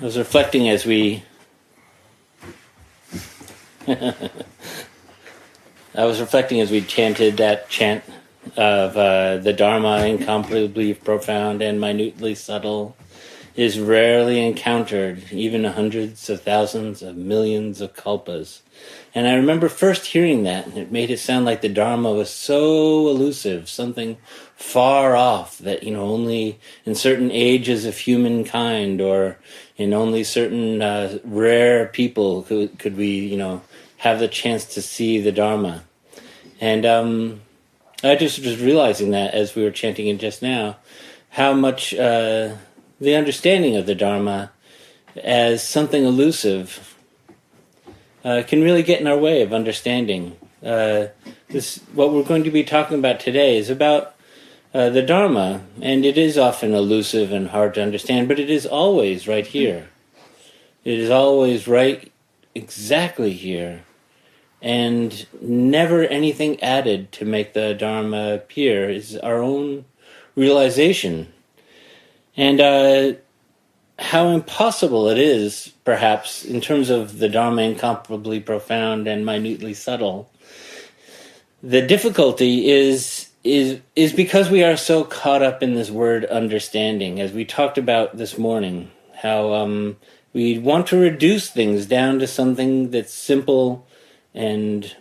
was reflecting as we chanted that chant of the Dharma, incomparably profound and minutely subtle, is rarely encountered, even hundreds of thousands of millions of kalpas. And I remember first hearing that, and it made it sound like the Dharma was so elusive, something far off that, only in certain ages of humankind or in only certain rare people could we, have the chance to see the Dharma. And I just was realizing that as we were chanting it just now, how much the understanding of the Dharma as something elusive can really get in our way of understanding. What we're going to be talking about today is about the Dharma, and it is often elusive and hard to understand, but it is always right here. It is always right exactly here, and never anything added to make the Dharma appear. Is our own realization. And how impossible it is, perhaps, in terms of the Dharma incomparably profound and minutely subtle. The difficulty is because we are so caught up in this word understanding, as we talked about this morning, how we want to reduce things down to something that's simple and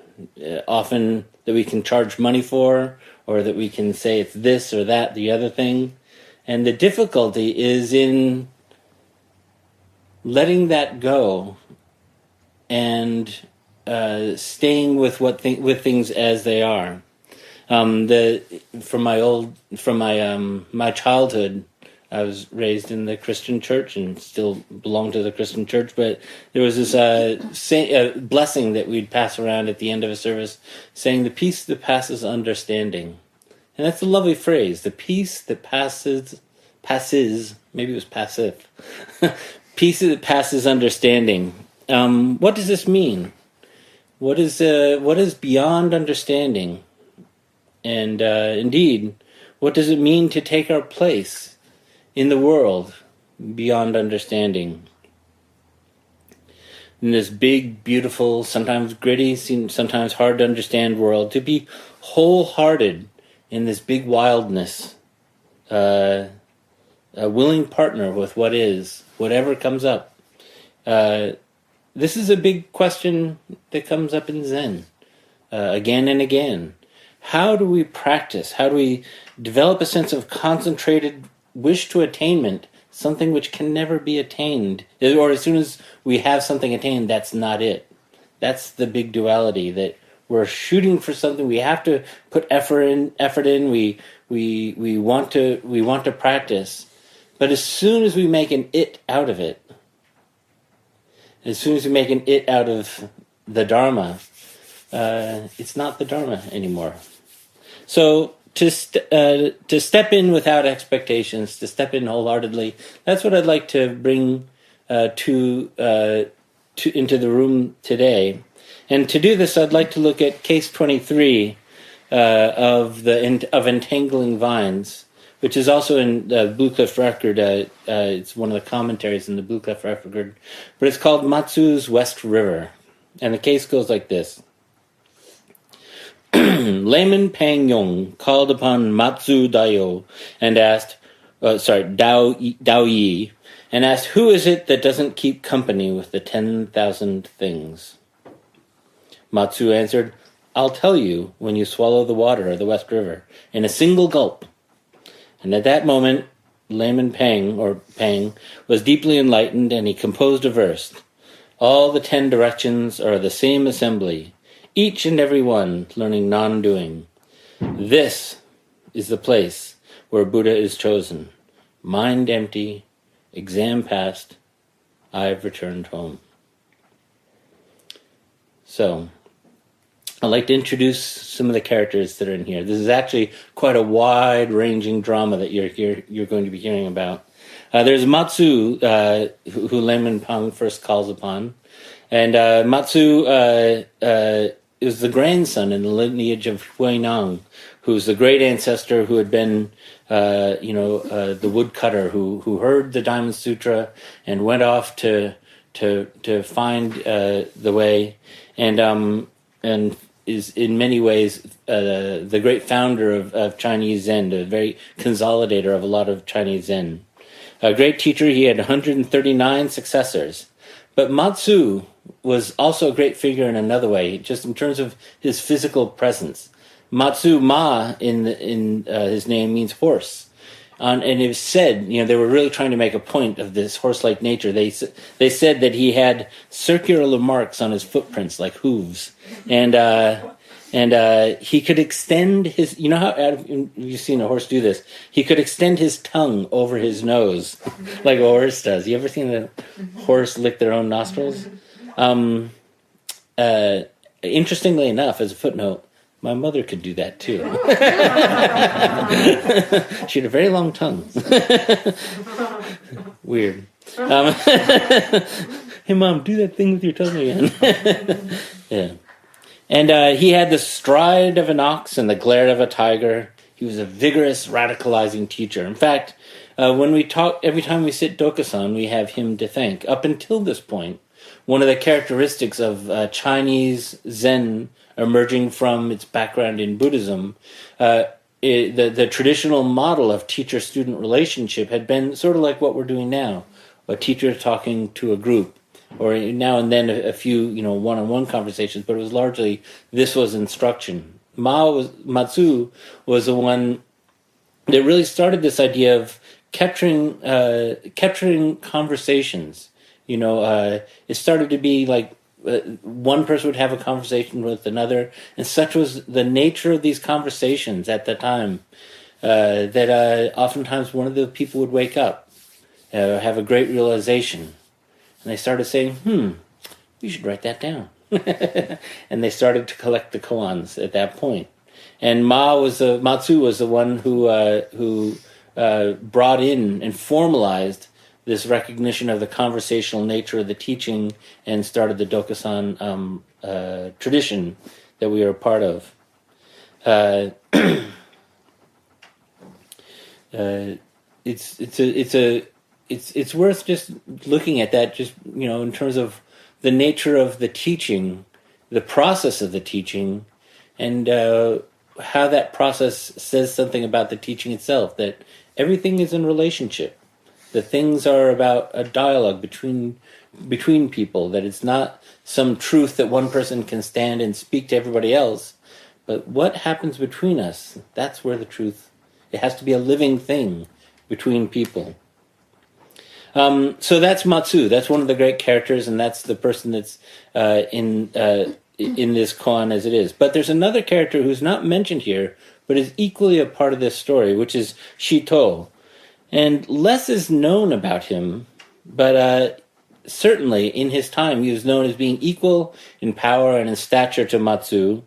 often that we can charge money for, or that we can say it's this or that, the other thing. And the difficulty is in letting that go and staying with with things as they are. From my childhood, I was raised in the Christian church and still belong to the Christian church. But there was this blessing that we'd pass around at the end of a service, saying, "The peace that passes understanding." And that's a lovely phrase. The peace that passes. Maybe it was passeth. Peace that passes understanding. What does this mean? What is beyond understanding? And indeed, what does it mean to take our place in the world beyond understanding? In this big, beautiful, sometimes gritty, sometimes hard to understand world, to be wholehearted in this big wildness, a willing partner with what is, whatever comes up. This is a big question that comes up in Zen again and again. How do we practice? How do we develop a sense of concentrated wish to attainment, something which can never be attained? Or as soon as we have something attained, that's not it. That's the big duality, that we're shooting for something. We have to put effort in. We want to practice. But as soon as we make an it out of it, as soon as we make an it out of the Dharma, it's not the Dharma anymore. So to step in without expectations, to step in wholeheartedly, that's what I'd like to bring into the room today. And to do this, I'd like to look at case 23 of Entangling Vines, which is also in the Blue Cliff Record. It's one of the commentaries in the Blue Cliff Record, but it's called Mazu's West River. And the case goes like this. Layman Pang Yong called upon Mazu Dayo and asked, Dao Yi, and asked, who is it that doesn't keep company with the 10,000 things? Mazu answered, I'll tell you when you swallow the water of the West River in a single gulp. And at that moment, Layman Pang was deeply enlightened, and he composed a verse. All the 10 directions are the same assembly, each and every one learning non-doing. This is the place where Buddha is chosen. Mind empty, exam passed, I've returned home. So, I'd like to introduce some of the characters that are in here. This is actually quite a wide-ranging drama that you're going to be hearing about. There's Mazu, who Layman Pang first calls upon. And Mazu is the grandson in the lineage of Huineng, who's the great ancestor who had been, the woodcutter who heard the Diamond Sutra and went off to find the way, and is in many ways the great founder of Chinese Zen, the very consolidator of a lot of Chinese Zen. A great teacher, he had 139 successors. But Mazu was also a great figure in another way, just in terms of his physical presence. Mazu, Ma, in his name means horse. And it was said, they were really trying to make a point of this horse-like nature. They said that he had circular marks on his footprints, like hooves. And he could extend his, how you've seen a horse do this? He could extend his tongue over his nose, like a horse does. You ever seen a horse lick their own nostrils? Interestingly enough, as a footnote, my mother could do that too. She had a very long tongue. Weird. Hey, Mom, do that thing with your tongue again. Yeah. And he had the stride of an ox and the glare of a tiger. He was a vigorous, radicalizing teacher. In fact, when we talk, every time we sit Dokusan, we have him to thank. Up until this point, one of the characteristics of Chinese Zen emerging from its background in Buddhism, the traditional model of teacher-student relationship had been sort of like what we're doing now, a teacher talking to a group, or now and then a few, one-on-one conversations, but it was largely, this was instruction. Mazu was the one that really started this idea of capturing conversations. It started to be like one person would have a conversation with another, and such was the nature of these conversations at the time that oftentimes one of the people would wake up, have a great realization, and they started saying, we should write that down. And they started to collect the koans at that point. And Mazu was the one who brought in and formalized this recognition of the conversational nature of the teaching and started the Dokusan tradition that we are a part of. It's worth just looking at that, just in terms of the nature of the teaching, the process of the teaching, and how that process says something about the teaching itself. That everything is in relationship. The things are about a dialogue between people, that it's not some truth that one person can stand and speak to everybody else, but what happens between us, that's where the truth, it has to be a living thing between people. So that's Mazu, that's one of the great characters, and that's the person that's in this koan as it is. But there's another character who's not mentioned here, but is equally a part of this story, which is Shito. And less is known about him, but certainly in his time he was known as being equal in power and in stature to Mazu.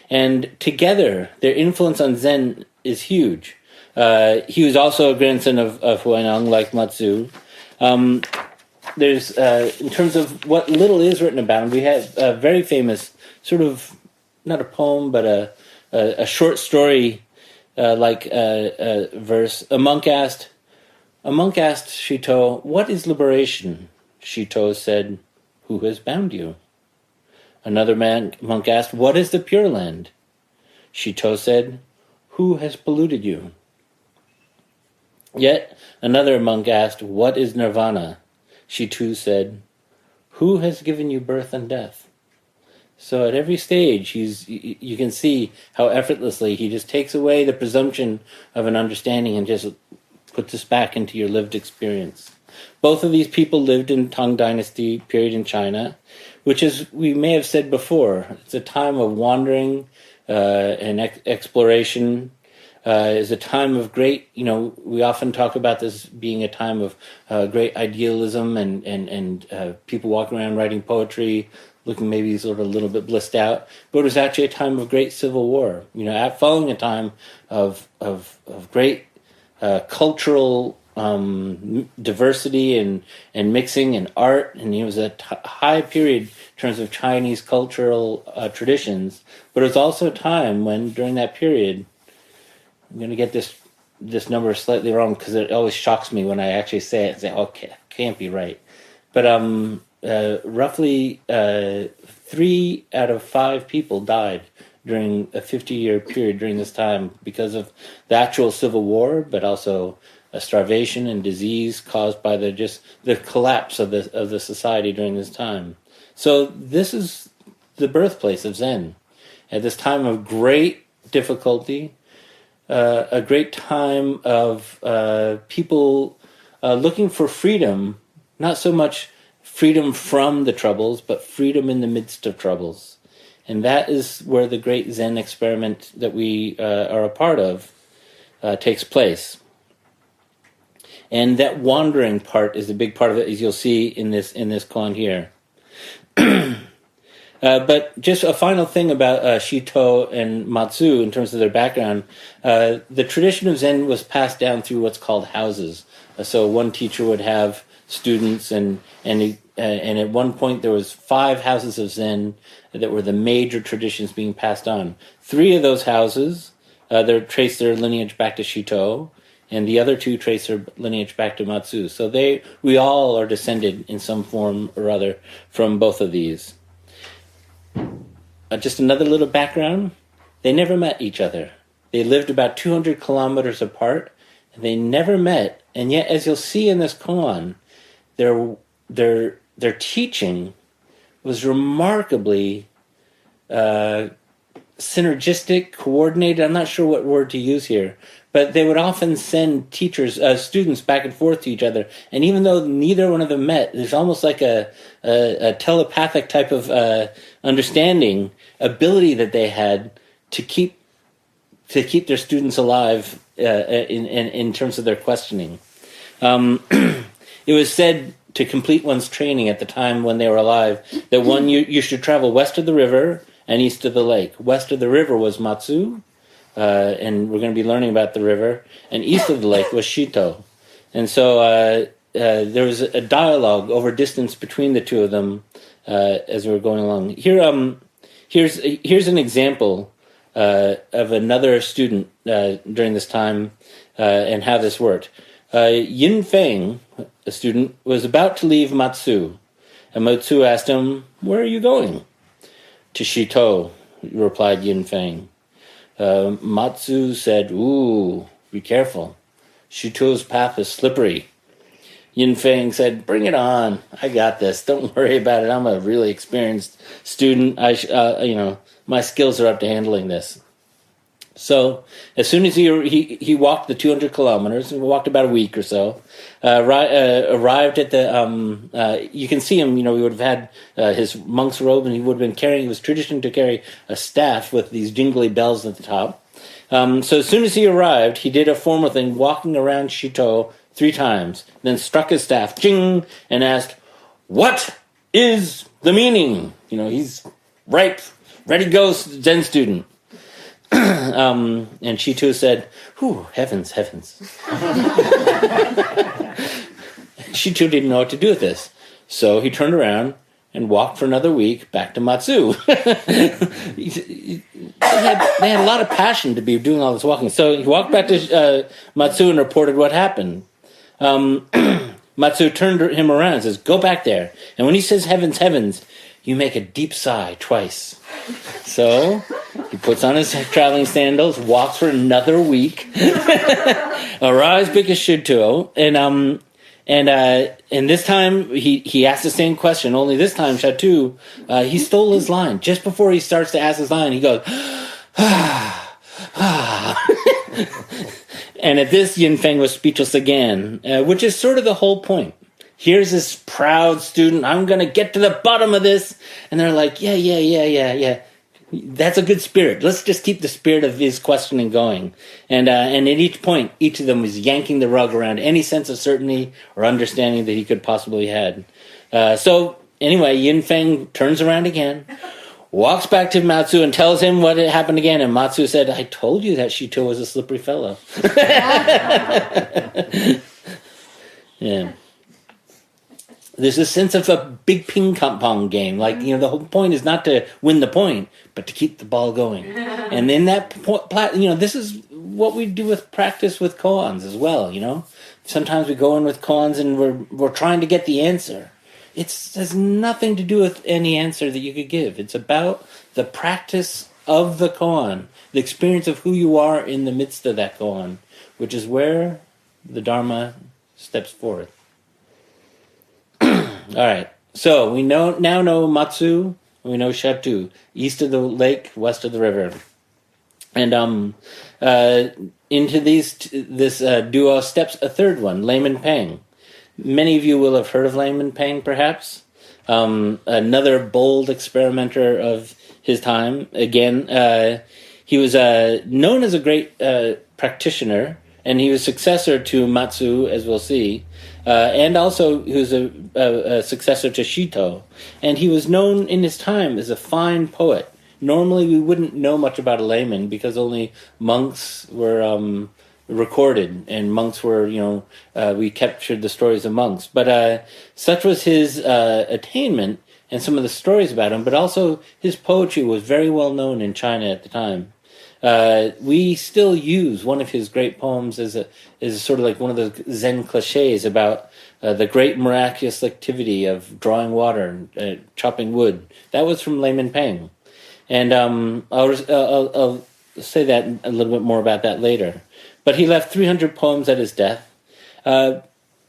And together, their influence on Zen is huge. He was also a grandson of Huineng, like Mazu. There's, in terms of what little is written about him, we have a very famous sort of, not a poem, but a short story verse. A monk asked Shito, "What is liberation?" Shito said, "Who has bound you?" Another monk asked, "What is the Pure Land?" Shito said, "Who has polluted you?" Yet another monk asked, "What is Nirvana?" Shito said, "Who has given you birth and death?" So at every stage, you can see how effortlessly he just takes away the presumption of an understanding and just puts us back into your lived experience. Both of these people lived in Tang Dynasty period in China, which, as we may have said before, it's a time of wandering and exploration. Is a time of great, we often talk about this being a time of great idealism and people walking around writing poetry, looking maybe sort of a little bit blissed out. But it was actually a time of great civil war, following a time of great cultural diversity and mixing and art, and it was a high period in terms of Chinese cultural traditions. But it was also a time when, during that period, I'm going to get this number slightly wrong because it always shocks me when I actually say it and say, okay, can't be right. But roughly 3 out of 5 people died during a 50-year period during this time because of the actual civil war, but also starvation and disease caused by the collapse of the society during this time. So this is the birthplace of Zen. At this time of great difficulty, a great time of people looking for freedom, not so much freedom from the troubles, but freedom in the midst of troubles. And that is where the great Zen experiment that we are a part of takes place. And that wandering part is a big part of it, as you'll see in this koan here. But just a final thing about Shito and Mazu in terms of their background. The tradition of Zen was passed down through what's called houses. So one teacher would have students, and at one point there was 5 houses of Zen that were the major traditions being passed on. 3 of those houses, they trace their lineage back to Shito, and the other 2 trace their lineage back to Mazu. So we all are descended in some form or other from both of these. Just another little background. They never met each other. They lived about 200 kilometers apart, and they never met. And yet, as you'll see in this koan, their teaching was remarkably synergistic, coordinated. I'm not sure what word to use here, but they would often send students back and forth to each other. And even though neither one of them met, there's almost like a telepathic type of understanding ability that they had to keep their students alive in terms of their questioning. It was said to complete one's training at the time when they were alive that you should travel west of the river and east of the lake. West of the river was Mazu, and we're going to be learning about the river, and east of the lake was Shito. And so there was a dialogue over distance between the two of them as we were going along. Here's an example of another student during this time and how this worked. Yin Feng, a student, was about to leave Mazu, and Mazu asked him, "Where are you going?" "To Shito," replied Yin Feng. Mazu said, "Ooh, be careful. Shito's path is slippery." Yin Feng said, "Bring it on. I got this. Don't worry about it. I'm a really experienced student. My skills are up to handling this." So as soon as he walked the 200 kilometers, and walked about a week or so, arrived at the, you can see him, he would have had his monk's robe, and he was tradition to carry a staff with these jingly bells at the top. So as soon as he arrived, he did a formal thing, walking around Shito 3 times, then struck his staff, ching, and asked, "What is the meaning?" He's ripe, ready to go, Zen student. And Shito said, "Whew, heavens." Shito didn't know what to do with this. So he turned around and walked for another week back to Mazu. They had a lot of passion to be doing all this walking. So he walked back to Mazu and reported what happened. Mazu turned him around and says, "Go back there. And when he says heavens, you make a deep sigh twice." So he puts on his traveling sandals, walks for another week, arrives back at Shito, and this time he asked the same question. Only this time, Shatu, he stole his line. Just before he starts to ask his line, he goes, and at this, Yin Feng was speechless again, which is sort of the whole point. Here's this proud student, "I'm going to get to the bottom of this." And they're like, yeah. That's a good spirit. Let's just keep the spirit of his questioning going. And at each point, each of them was yanking the rug around any sense of certainty or understanding that he could possibly had. So anyway, Yin Feng turns around again, walks back to Mazu and tells him what had happened again. And Mazu said, "I told you that Shito was a slippery fellow." Yeah. There's a sense of a big ping pong game. Like, the whole point is not to win the point, but to keep the ball going. And in that point, this is what we do with practice with koans as well. Sometimes we go in with koans and we're trying to get the answer. It has nothing to do with any answer that you could give. It's about the practice of the koan, the experience of who you are in the midst of that koan, which is where the Dharma steps forth. All right. So we now know Mazu, we know Shatu, east of the lake, west of the river, and into this duo steps a third one, Layman Pang. Many of you will have heard of Layman Pang, perhaps. Another bold experimenter of his time. Again, he was known as a great practitioner, and he was successor to Mazu, as we'll see. And also, he was a successor to Shito. And he was known in his time as a fine poet. Normally, we wouldn't know much about a layman because only monks were recorded, and monks were, we captured the stories of monks. But such was his attainment and some of the stories about him, but also his poetry was very well known in China at the time. We still use one of his great poems as sort of like one of the Zen cliches about the great miraculous activity of drawing water and chopping wood. That was from Layman Pang. And I'll say that a little bit more about that later. But he left 300 poems at his death.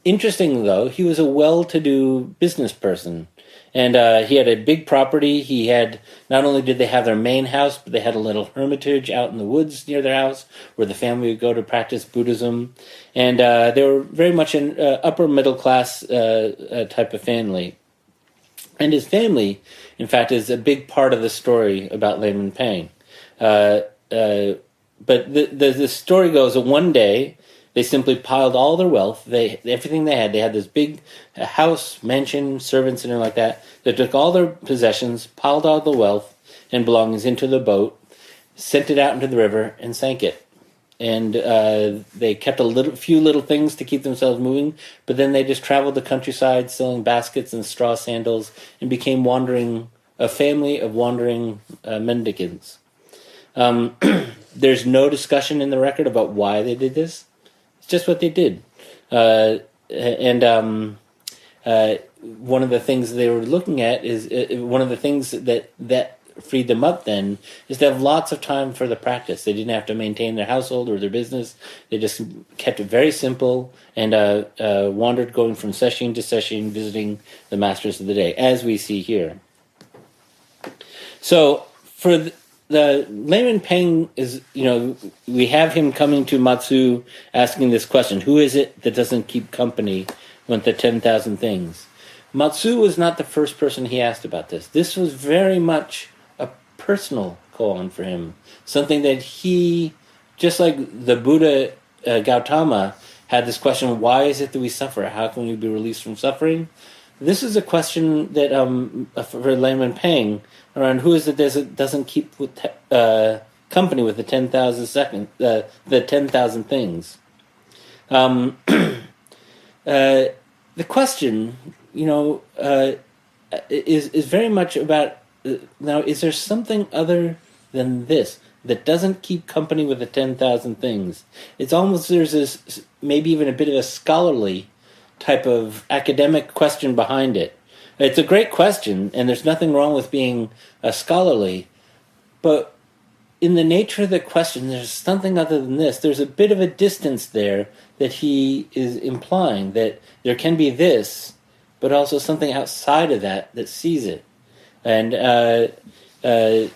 Interesting, though, he was a well-to-do business person. And he had a big property. He had, not only did they have their main house, but they had a little hermitage out in the woods near their house where the family would go to practice Buddhism. And they were very much an upper middle class type of family. And his family, in fact, is a big part of the story about Layman Pang. But the story goes that one day they simply piled all their wealth, everything they had. They had this big house, mansion, servants, and everything like that. They took all their possessions, piled all the wealth and belongings into the boat, sent it out into the river, and sank it. And they kept few little things to keep themselves moving, but then they just traveled the countryside selling baskets and straw sandals and became a family of wandering mendicants. There's no discussion in the record about why they did this. It's just what they did. One of the things they were looking at is one of the things that freed them up then is to have lots of time for the practice. They didn't have to maintain their household or their business. They just kept it very simple and wandered, going from session to session, visiting the masters of the day, as we see here. So for the Layman Pang is, we have him coming to Mazu asking this question: who is it that doesn't keep company with the 10,000 things? Mazu was not the first person he asked about this. This was very much a personal koan for him. Something that he, just like the Buddha Gautama, had this question: why is it that we suffer? How can we be released from suffering? This is a question that for Layman Pang around who is it that doesn't keep company with the 10,000 the 10,000 things. The question, is very much about now. Is there something other than this that doesn't keep company with the 10,000 things? It's almost, there's this maybe even a bit of a scholarly type of academic question behind it. It's a great question, and there's nothing wrong with being scholarly, but in the nature of the question, there's something other than this. There's a bit of a distance there that he is implying, that there can be this, but also something outside of that sees it. And so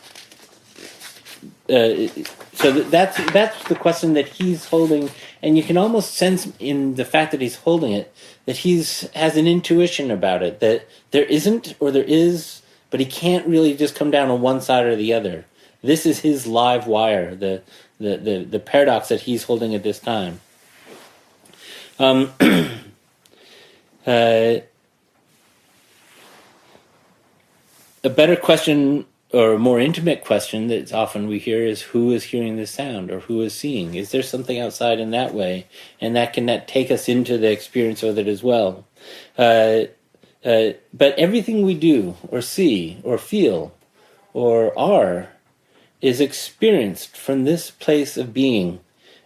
that's the question that he's holding, and you can almost sense in the fact that he's holding it that has an intuition about it, that there isn't or there is, but he can't really just come down on one side or the other. This is his live wire, the paradox that he's holding at this time. A better question, or a more intimate question that often we hear, is who is hearing this sound, or who is seeing? Is there something outside in that way? And that can take us into the experience of it as well. But everything we do, or see, or feel, or are, is experienced from this place of being,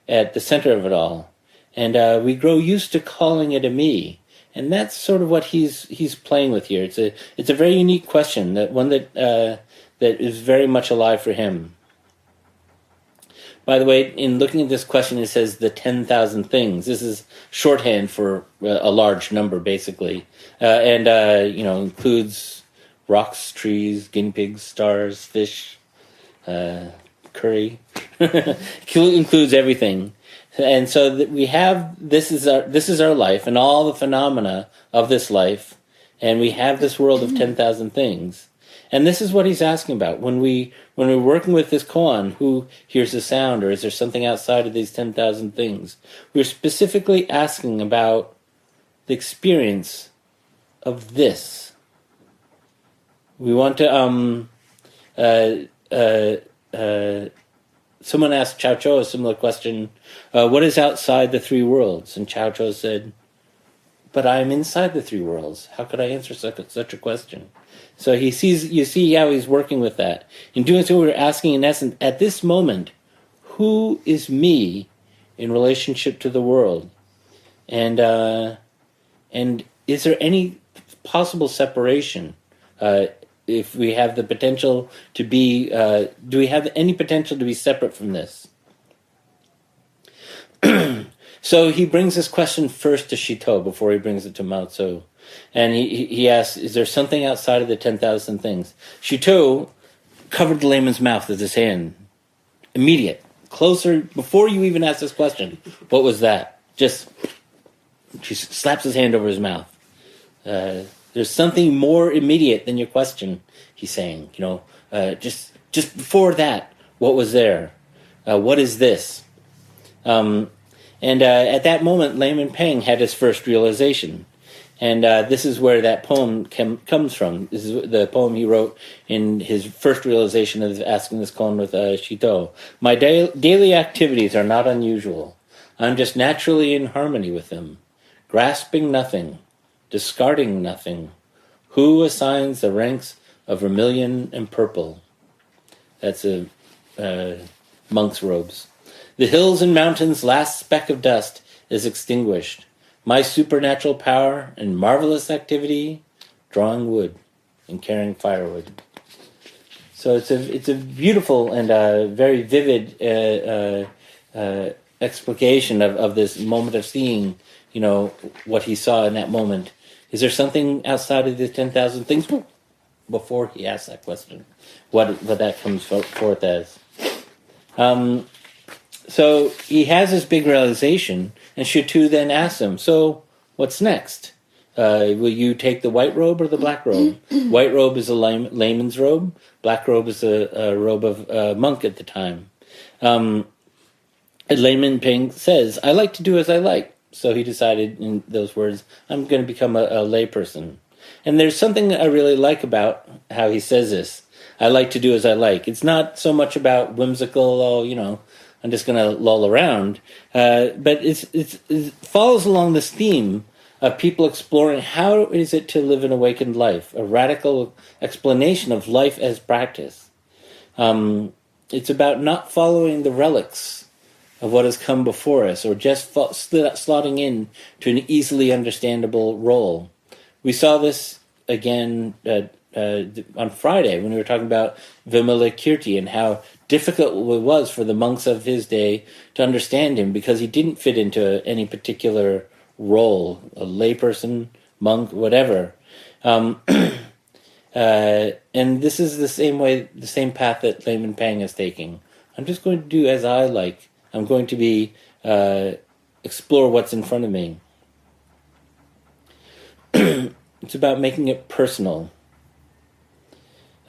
at the center of it all. And we grow used to calling it a me. And that's sort of what he's playing with here. It's a very unique question, that one that is very much alive for him. By the way, in looking at this question, it says the 10,000 things. This is shorthand for a large number, basically, and includes rocks, trees, guinea pigs, stars, fish, curry. Includes everything. And so that we have this is our life and all the phenomena of this life, and we have this world of 10,000 things. And this is what he's asking about when we're working with this koan. Who hears the sound, or is there something outside of these 10,000 things? We're specifically asking about the experience of this. We want to someone asked Chow Cho a similar question, what is outside the three worlds? And Chow Cho said, but I am inside the three worlds. How could I answer such a question? So you see how he's working with that. In doing so, we're asking, in essence, at this moment, who is me in relationship to the world? And is there any possible separation? If we have the potential to be, do we have any potential to be separate from this? So he brings this question first to Shito before he brings it to Mazu. And he asks, is there something outside of the 10,000 things? Shito covered the layman's mouth with his hand. Immediate. Closer, before you even ask this question. What was that? She slaps his hand over his mouth. There's something more immediate than your question, he's saying. Just before that, what was there? What is this? And at that moment, Layman Peng had his first realization. And this is where that poem comes from. This is the poem he wrote in his first realization of asking this koan with Shito. My daily activities are not unusual. I'm just naturally in harmony with them, grasping nothing, discarding nothing. Who assigns the ranks of vermilion and purple? That's a monk's robes. The hills and mountains' last speck of dust is extinguished. My supernatural power and marvelous activity, drawing wood and carrying firewood. So it's a beautiful and very vivid explication of this moment of seeing, what he saw in that moment. Is there something outside of the 10,000 things? Before he asks that question, what that comes forth as. So he has this big realization, and Shitu then asks him, so what's next? Will you take the white robe or the black robe? White robe is a layman's robe. Black robe is a robe of a monk at the time. And Layman Peng says, I like to do as I like. So he decided in those words, I'm going to become a layperson. And there's something I really like about how he says this. I like to do as I like. It's not so much about whimsical, I'm just going to loll around. But it follows along this theme of people exploring how is it to live an awakened life, a radical explanation of life as practice. It's about not following the relics of what has come before us, or just slotting in to an easily understandable role. We saw this again on Friday when we were talking about Vimalakirti and how difficult it was for the monks of his day to understand him because he didn't fit into any particular role, a layperson, monk, whatever. And this is the same path that Layman Pang is taking. I'm just going to do as I like. I'm going to be explore what's in front of me. It's about making it personal.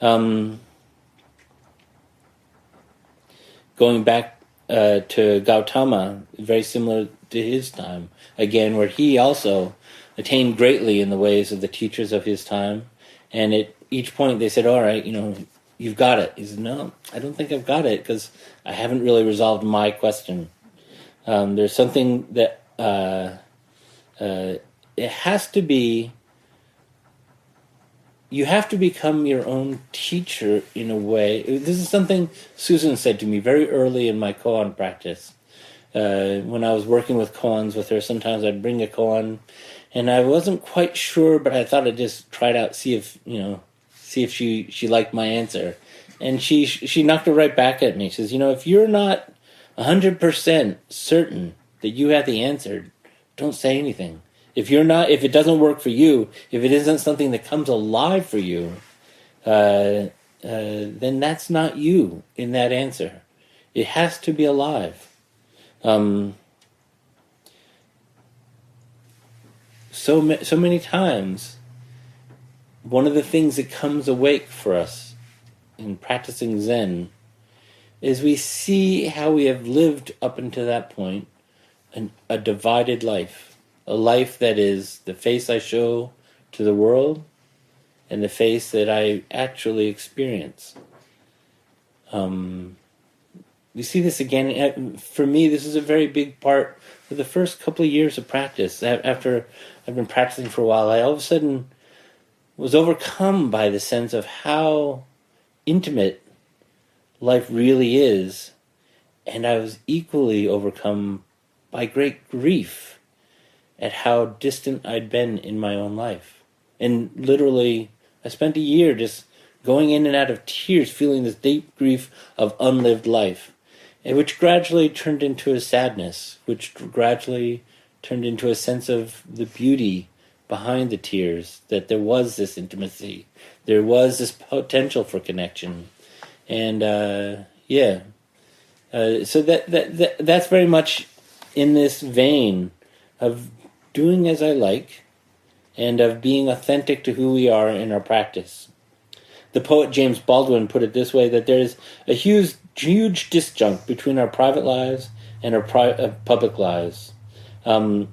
Going back to Gautama, very similar to his time, again, where he also attained greatly in the ways of the teachers of his time. And at each point they said, all right, you've got it. He said, no, I don't think I've got it because I haven't really resolved my question. There's something that it has to be, you have to become your own teacher in a way. This is something Susan said to me very early in my koan practice. when I was working with koans with her, sometimes I'd bring a koan, and I wasn't quite sure, but I thought I'd just try it out, see if she liked my answer. And she knocked it right back at me. She says, if you're not 100% certain that you have the answer, don't say anything. If it doesn't work for you, if it isn't something that comes alive for you, then that's not you in that answer. It has to be alive. So many times, one of the things that comes awake for us in practicing Zen is we see how we have lived up until that point a divided life. A life that is the face I show to the world and the face that I actually experience. We see this again. For me, this is a very big part for the first couple of years of practice. After I've been practicing for a while, I all of a sudden was overcome by the sense of how intimate life really is, and I was equally overcome by great grief at how distant I'd been in my own life. And literally, I spent a year just going in and out of tears, feeling this deep grief of unlived life, and which gradually turned into a sadness, which gradually turned into a sense of the beauty behind the tears, that there was this intimacy, there was this potential for connection. And so that's very much in this vein of doing as I like and of being authentic to who we are in our practice. The poet James Baldwin put it this way, that there is a huge disjunct between our private lives and our public lives. And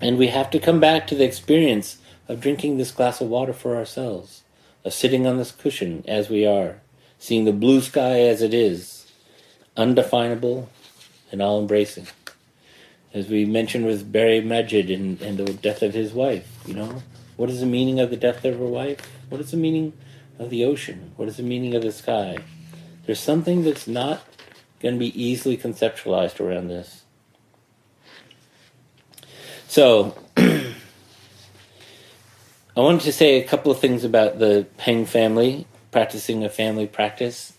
we have to come back to the experience of drinking this glass of water for ourselves, of sitting on this cushion as we are, seeing the blue sky as it is, undefinable and all-embracing. As we mentioned with Barry Majid and the death of his wife, what is the meaning of the death of her wife? What is the meaning of the ocean? What is the meaning of the sky? There's something that's not going to be easily conceptualized around this. So, I wanted to say a couple of things about the Peng family, practicing a family practice.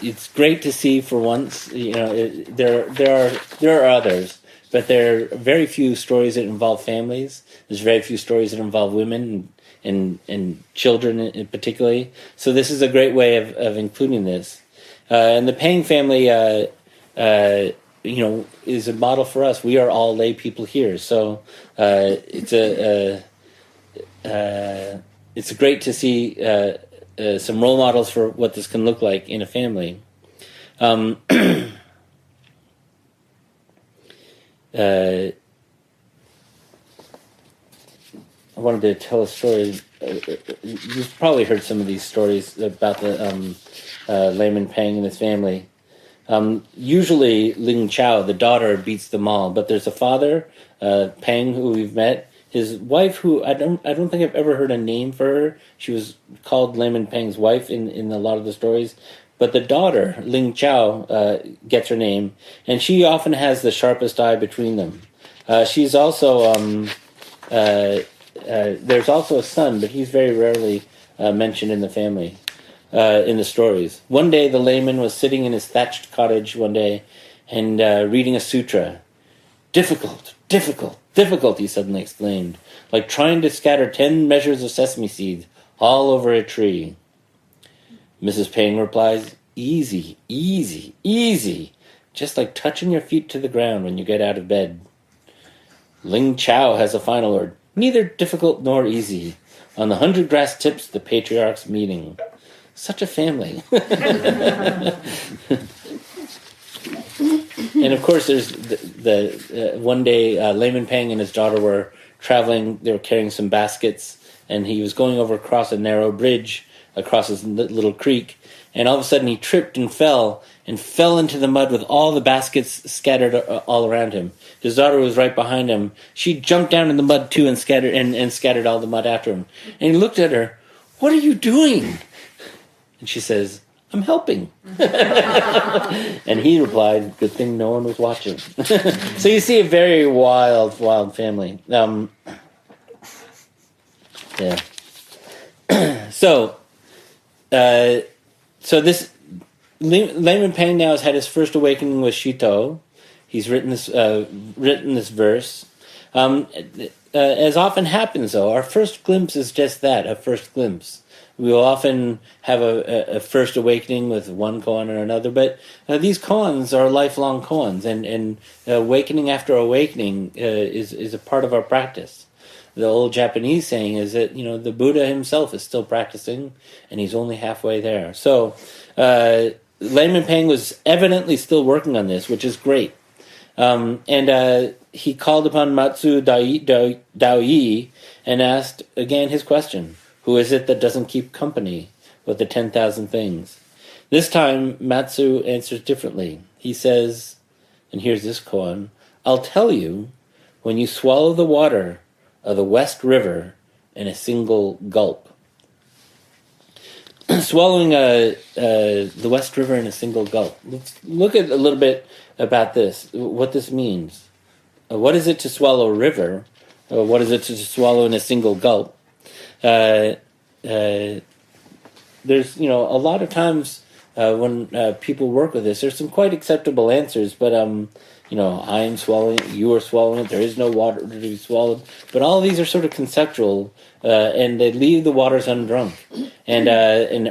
It's great to see for once, there are others, but there are very few stories that involve families. There's very few stories that involve women and children particularly. So this is a great way of including this. And the Peng family, is a model for us. We are all lay people here. So it's great to see some role models for what this can look like in a family. I wanted to tell a story. You've probably heard some of these stories about the Layman Peng and his family. Usually Ling Chao, the daughter, beats them all, but there's a father, Peng, who we've met. His wife, who I don't think I've ever heard a name for her. She was called Layman Peng's wife in a lot of the stories. But the daughter, Ling Chao, gets her name, and she often has the sharpest eye between them. She's also there's also a son, but he's very rarely mentioned in the family, in the stories. One day, the layman was sitting in his thatched cottage one day and reading a sutra. Difficult, he suddenly exclaimed, like trying to scatter 10 measures of sesame seeds all over a tree. Mrs. Peng replies, easy, just like touching your feet to the ground when you get out of bed. Ling Chao has a final word, neither difficult nor easy. On the 100 grass tips, the patriarch's meeting. Such a family. And of course, there's the one day Layman Peng and his daughter were traveling. They were carrying some baskets, and he was going over across a narrow bridge across this little creek. And all of a sudden, he tripped and fell into the mud with all the baskets scattered all around him. His daughter was right behind him. She jumped down in the mud too and scattered all the mud after him. And he looked at her. What are you doing? And she says, I'm helping. And he replied, good thing no one was watching. So you see a very wild family. Yeah. So this Layman Pang now has had his first awakening with Shito. He's written this verse. As often happens, though, our first glimpse is just that, a first glimpse. We will often have a first awakening with one koan or another, but these koans are lifelong koans, and awakening after awakening is a part of our practice. The old Japanese saying is that, the Buddha himself is still practicing, and he's only halfway there. So, Layman Pang was evidently still working on this, which is great. And he called upon Mazu Daoyi and asked again his question: who is it that doesn't keep company with the 10,000 things? This time, Matsu answers differently. He says, and here's this koan, I'll tell you, when you swallow the water of the West River in a single gulp. Swallowing the West River in a single gulp. Let's look at a little bit about this, what this means. What is it to swallow a river? What is it to swallow in a single gulp? There's, a lot of times when people work with this, there's some quite acceptable answers, but, I am swallowing it, you are swallowing it, there is no water to be swallowed. But all of these are sort of conceptual, and they leave the waters undrunk,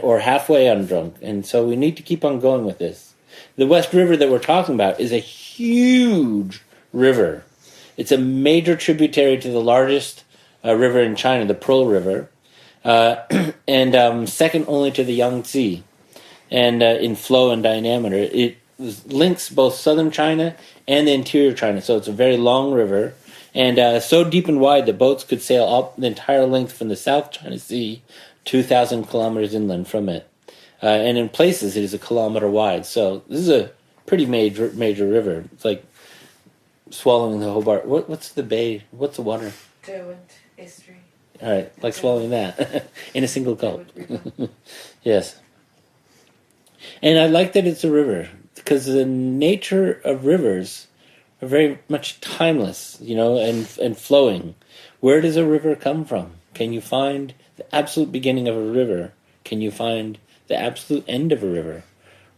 or halfway undrunk. And so we need to keep on going with this. The West River that we're talking about is a huge river. It's a major tributary to the largest river in China, the Pearl River, and second only to the Yangtze, and in flow and diameter. It links both southern China and the interior China, so it's a very long river, and so deep and wide that boats could sail up the entire length from the South China Sea, 2,000 kilometers inland from it. And in places it is a kilometer wide, so this is a pretty major river. It's like swallowing the Hobart. What's the bay? What's the water? Derwent Estuary. All right, like swallowing that in a single gulp. Yes. And I like that it's a river, because the nature of rivers are very much timeless, and flowing. Where does a river come from? Can you find the absolute beginning of a river? Can you find the absolute end of a river?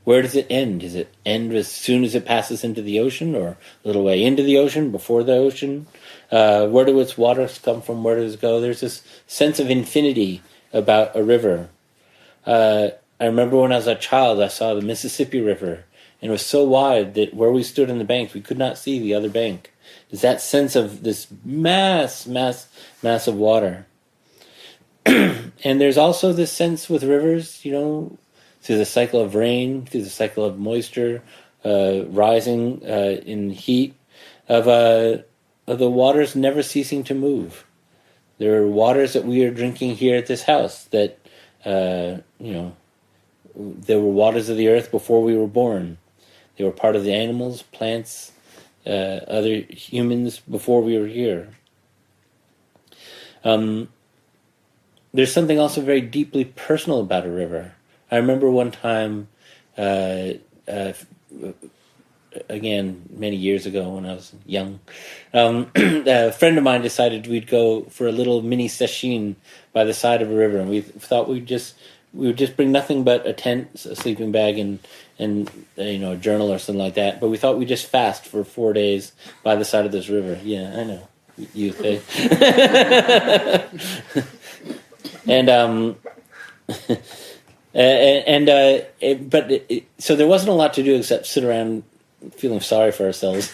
Where does it end? Does it end as soon as it passes into the ocean, or a little way into the ocean, before the ocean? Where do its waters come from? Where does it go? There's this sense of infinity about a river. I remember when I was a child, I saw the Mississippi River, and it was so wide that where we stood on the bank, we could not see the other bank. There's that sense of this mass of water. And there's also this sense with rivers, through the cycle of rain, through the cycle of moisture, rising in heat, of the waters never ceasing to move. There are waters that we are drinking here at this house that, there were waters of the earth before we were born. They were part of the animals, plants, other humans before we were here. There's something also very deeply personal about a river. I remember one time, again, many years ago when I was young, a friend of mine decided we'd go for a little mini sesshin by the side of a river, and we thought we would just bring nothing but a tent, a sleeping bag, and a journal or something like that. But we thought we'd just fast for 4 days by the side of this river. Yeah, I know, youth, eh? So there wasn't a lot to do except sit around feeling sorry for ourselves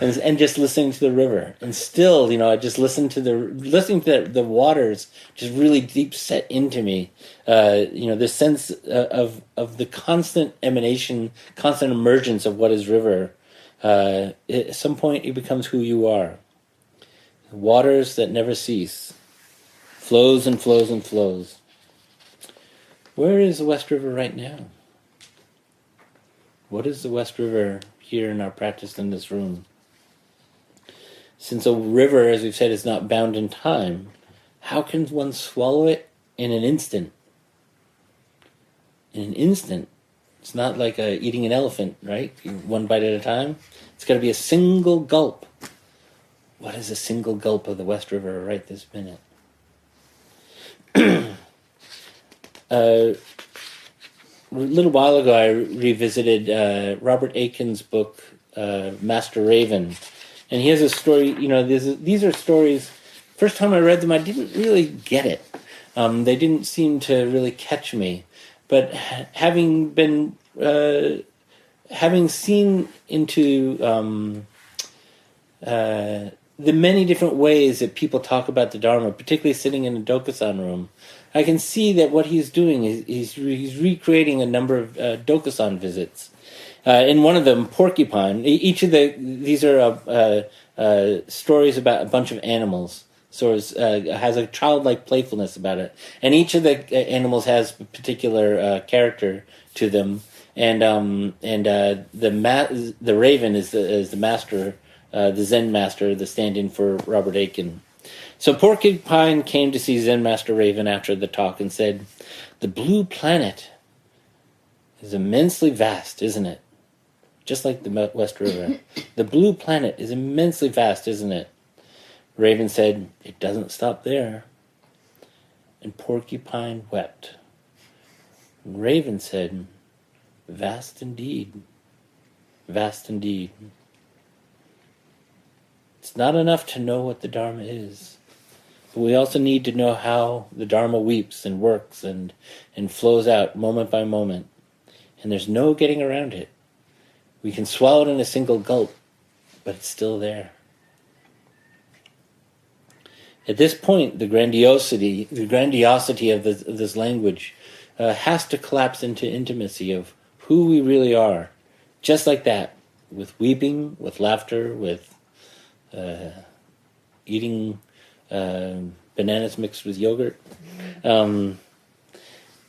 and just listening to the river. And still, I just listening to the waters just really deep set into me. This sense of the constant emanation, constant emergence of what is river. At some point, it becomes who you are. Waters that never cease. Flows and flows and flows. Where is the West River right now? What is the West River here in our practice in this room? Since a river, as we've said, is not bound in time, how can one swallow it in an instant? in an instant. It's not like eating an elephant, right? One bite at a time. It's got to be a single gulp. What is a single gulp of the West River right this minute? A little while ago, I revisited Robert Aitken's book, Master Raven. And he has a story, these are stories, first time I read them, I didn't really get it. They didn't seem to really catch me. But having seen into the many different ways that people talk about the Dharma, particularly sitting in a Dokusan room, I can see that what he's doing is he's recreating a number of Dokusan visits. In one of them, Porcupine. Each of these are stories about a bunch of animals. So it has a childlike playfulness about it, and each of the animals has a particular character to them. And the raven is the master, the Zen master, the stand-in for Robert Aitken. So Porcupine came to see Zen Master Raven after the talk and said, "The blue planet is immensely vast, isn't it? Just like the West River. The blue planet is immensely vast, isn't it?" Raven said, "It doesn't stop there." And Porcupine wept. And Raven said, "Vast indeed, vast indeed." It's not enough to know what the Dharma is. But we also need to know how the Dharma weeps and works and flows out moment by moment. And there's no getting around it. We can swallow it in a single gulp, but it's still there. At this point, the grandiosity of this language has to collapse into intimacy of who we really are. Just like that, with weeping, with laughter, with eating bananas mixed with yogurt.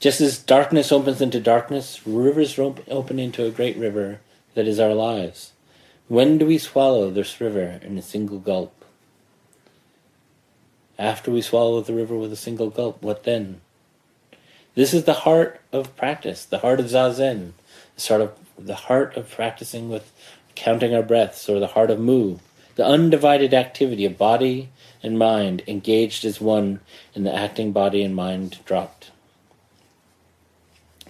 Just as darkness opens into darkness, rivers open into a great river that is our lives. When do we swallow this river in a single gulp? After we swallow the river with a single gulp, what then? This is the heart of practice, the heart of Zazen, the heart of practicing with counting our breaths, or the heart of Mu, the undivided activity of body and mind engaged as one in the acting body and mind dropped.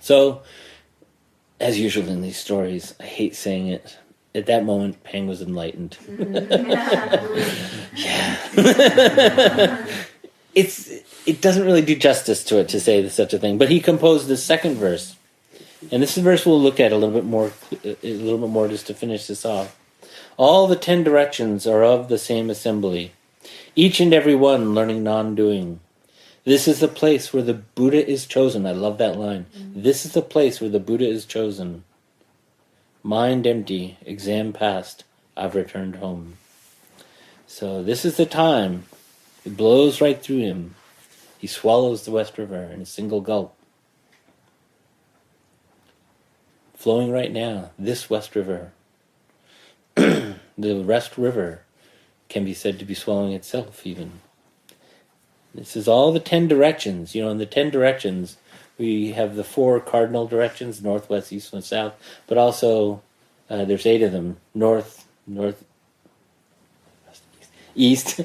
So, as usual in these stories, I hate saying it, at that moment, Pang was enlightened. Yeah. It doesn't really do justice to it to say such a thing, but he composed the second verse. And this verse we'll look at a little bit more just to finish this off. All the 10 directions are of the same assembly, each and every one learning non-doing. This is the place where the Buddha is chosen. I love that line. This is the place where the Buddha is chosen. Mind empty, exam passed, I've returned home. So this is the time. It blows right through him. He swallows the West River in a single gulp. Flowing right now, this West River, the West River, can be said to be swallowing itself even. This is all the 10 directions. In the 10 directions, we have the 4 cardinal directions, north, west, east, and south, but also there's 8 of them, north, east,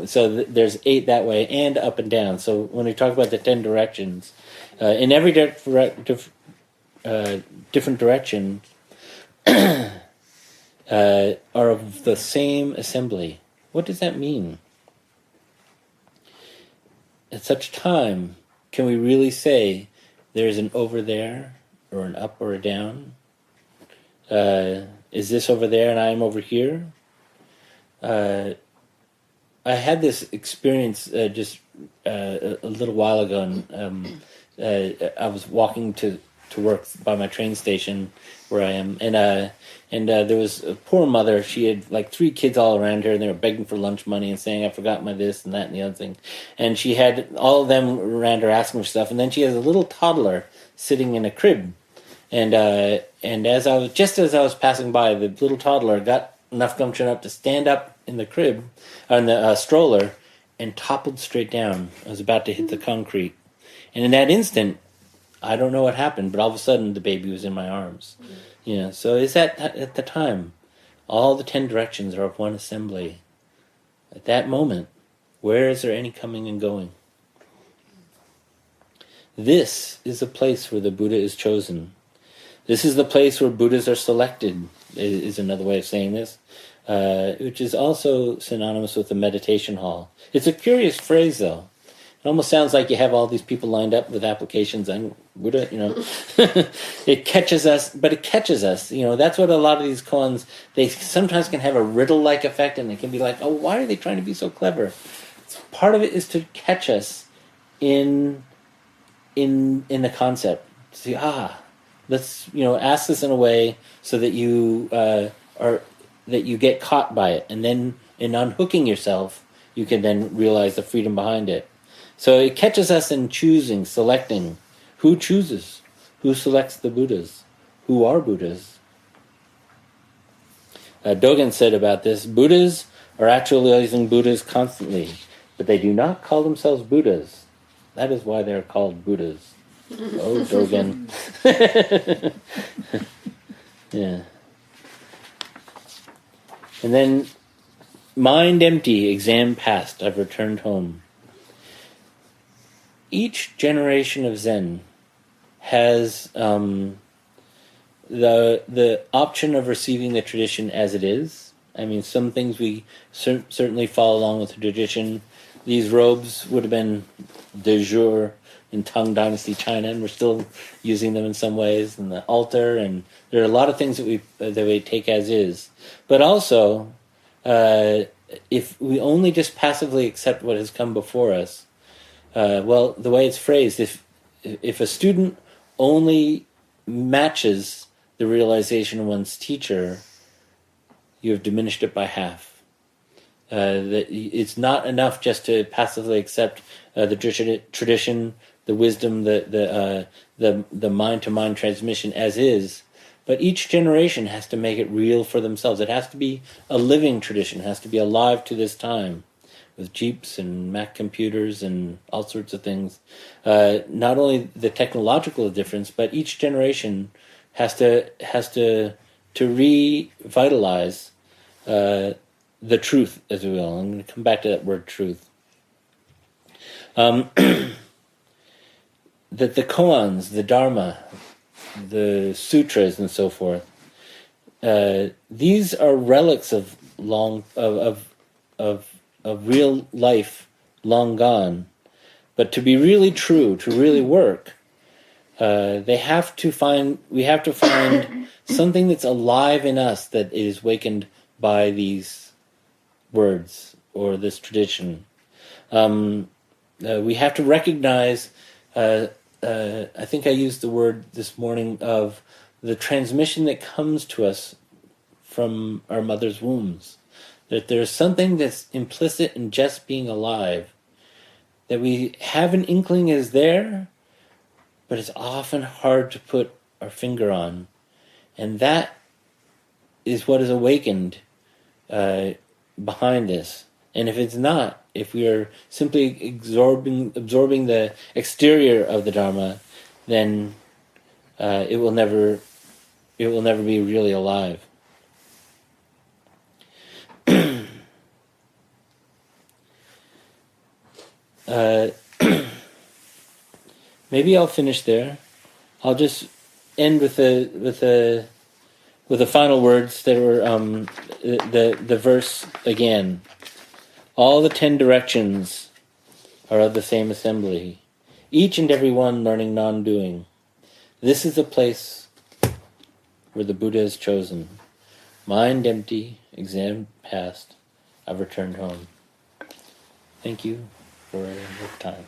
so there's 8 that way, and up and down. So when we talk about the 10 directions, in every different direction are of the same assembly. What does that mean? At such time, can we really say there's an over there, or an up or a down? Is this over there and I'm over here? I had this experience just a little while ago, and I was walking to work by my train station where I am, and there was a poor mother. She had like 3 kids all around her, and they were begging for lunch money and saying, "I forgot my this and that and the other thing." And she had all of them around her asking for stuff, and then she has a little toddler sitting in a crib. And as I was passing by, the little toddler got enough gumption up to stand up in the crib, on the stroller, and toppled straight down. I was about to hit the concrete, and in that instant, I don't know what happened, but all of a sudden the baby was in my arms. So is that at the time? All the 10 directions are of one assembly. At that moment, where is there any coming and going? This is the place where the Buddha is chosen. This is the place where Buddhas are selected, is another way of saying this, which is also synonymous with the meditation hall. It's a curious phrase, though. It almost sounds like you have all these people lined up with applications on Buddha, It catches us, but it catches us. That's what a lot of these koans, they sometimes can have a riddle-like effect, and they can be like, oh, why are they trying to be so clever? Part of it is to catch us in the concept. See, let's ask this in a way so that you that you get caught by it, and then in unhooking yourself, you can then realize the freedom behind it. So it catches us in choosing, selecting. Who chooses? Who selects the Buddhas? Who are Buddhas? Dogen said about this, Buddhas are actualizing Buddhas constantly, but they do not call themselves Buddhas. That is why they are called Buddhas. Oh, Dogen. Yeah. And then, mind empty, exam passed, I've returned home. Each generation of Zen has the option of receiving the tradition as it is. I mean, some things we certainly follow along with the tradition. These robes would have been de jour in Tang Dynasty China, and we're still using them in some ways. And the altar, and there are a lot of things that we take as is. But also, if we only just passively accept what has come before us, well, the way it's phrased, if a student only matches the realization of one's teacher, you have diminished it by half. That it's not enough just to passively accept the tradition, the wisdom, the mind-to-mind transmission as is, but each generation has to make it real for themselves. It has to be a living tradition. It has to be alive to this time, with Jeeps and Mac computers and all sorts of things. Not only the technological difference, but each generation has to revitalize the truth, as we will. I'm going to come back to that word truth. That the koans, the Dharma, the sutras, and so forth, these are relics of real life long gone. But to be really true, to really work, we have to find something that's alive in us that is wakened by these words or this tradition. We have to recognize, I think I used the word this morning, of the transmission that comes to us from our mother's wombs. That there's something that's implicit in just being alive, that we have an inkling is there, but it's often hard to put our finger on. And that is what is awakened behind this. And if it's not, if we are simply absorbing the exterior of the Dharma, then it will never be really alive. Maybe I'll finish there. I'll just end with the final words that were the verse again. All the 10 directions are of the same assembly, each and every one learning non-doing. This is the place where the Buddha is chosen. Mind empty, exam passed, I've returned home. Thank you for your time.